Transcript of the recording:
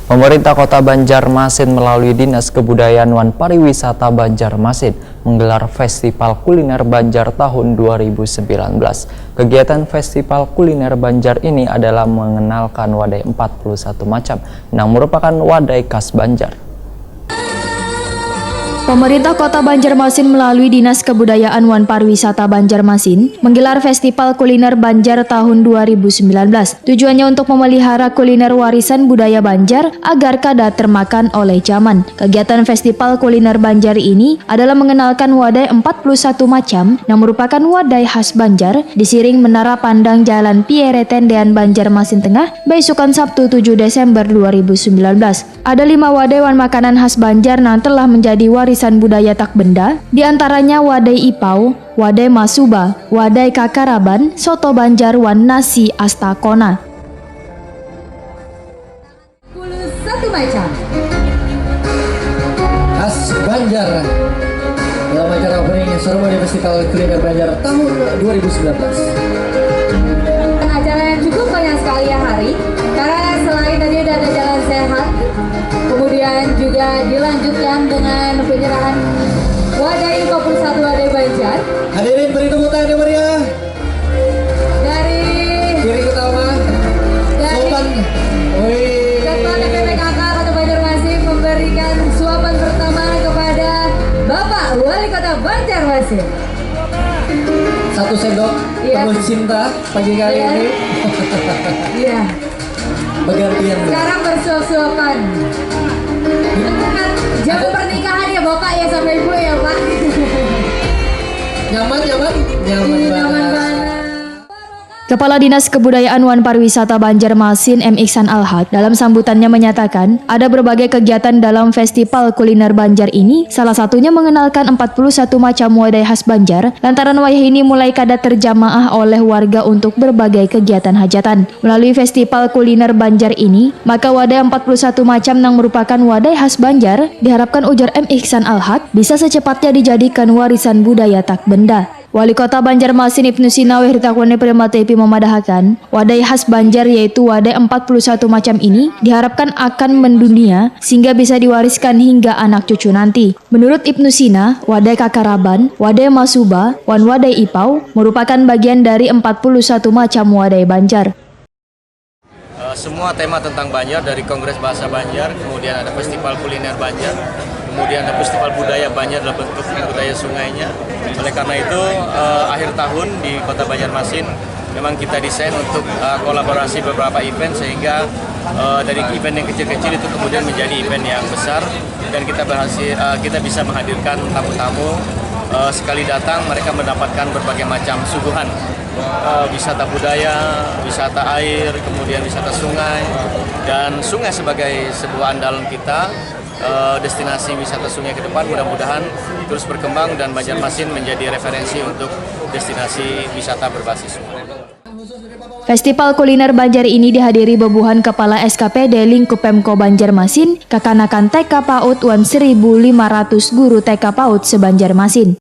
Pemerintah Kota Banjarmasin melalui Dinas Kebudayaan dan Pariwisata Banjarmasin menggelar Festival Kuliner Banjar tahun 2019. Kegiatan Festival Kuliner Banjar ini adalah mengenalkan wadai 41 macam yang merupakan wadai khas Banjar. Pemerintah Kota Banjarmasin melalui Dinas Kebudayaan dan Pariwisata Banjarmasin menggelar Festival Kuliner Banjar tahun 2019. Tujuannya untuk memelihara kuliner warisan budaya Banjar agar kada termakan oleh zaman. Kegiatan Festival Kuliner Banjar ini adalah mengenalkan wadai 41 macam yang merupakan wadai khas Banjar disiring menara pandang Jalan Pierre Tendean Banjarmasin Tengah besokan Sabtu 7 Desember 2019. Ada 5 wadai wan makanan khas Banjar yang telah menjadi warisan budaya tak benda, diantaranya wadai ipau, wadai masuba, wadai kakaraban, soto Banjar wan nasi astakona. 41 macam khas Banjar dalam acara opening seremoni Festival Kuliner Banjar tahun 2019. acara yang cukup banyak sekali ya hari, karena selain tadi ada jalan sehat, kemudian juga dilanjutkan dengan penyerahan wadai 41 wadai Banjar. Hadirin beri tepuk tangan yang meriah Dari kiri utama Sopan Ketua TPPKK Kota Banjarmasin memberikan suapan pertama kepada Bapak Wali Kota Banjarmasin. 1 sendok penuh cinta pagi kali ini. Iya. Bergantian. Sekarang bersuap-suapan. Jamu pernikahan ya Bapak ya sama Ibu ya Pak. Nyaman Banget. Kepala Dinas Kebudayaan dan Pariwisata Banjarmasin M. Iksan Alhad dalam sambutannya menyatakan ada berbagai kegiatan dalam Festival Kuliner Banjar ini, salah satunya mengenalkan 41 macam wadai khas Banjar lantaran wayah ini mulai kada terjamaah oleh warga untuk berbagai kegiatan hajatan. Melalui Festival Kuliner Banjar ini, maka wadai 41 macam yang merupakan wadai khas Banjar diharapkan ujar M. Iksan Alhad bisa secepatnya dijadikan warisan budaya tak benda. Wali Kota Banjarmasin Ibnu Sina Wehritakwane Prima TV memadahkan, wadai khas Banjar yaitu wadai 41 macam ini diharapkan akan mendunia sehingga bisa diwariskan hingga anak cucu nanti. Menurut Ibnu Sina, wadai kakaraban, wadai masuba, dan wadai ipau merupakan bagian dari 41 macam wadai Banjar. Semua tema tentang Banjar, dari Kongres Bahasa Banjar, kemudian ada Festival Kuliner Banjar, kemudian ada Festival Budaya Banjar dalam bentuk budaya sungainya. Oleh karena itu, akhir tahun di Kota Banjarmasin memang kita desain untuk kolaborasi beberapa event sehingga dari event yang kecil-kecil itu kemudian menjadi event yang besar dan kita bisa menghadirkan tamu-tamu. Sekali datang mereka mendapatkan berbagai macam suguhan. Wisata budaya, wisata air, kemudian wisata sungai, dan sungai sebagai sebuah andalan kita, destinasi wisata sungai ke depan mudah-mudahan terus berkembang dan Banjarmasin menjadi referensi untuk destinasi wisata berbasis sungai. Festival Kuliner Banjar ini dihadiri bebuhan Kepala SKPD Lingkup Pemko Banjarmasin, Kakanakan TK PAUD 1.500 guru TK PAUD se-Banjarmasin.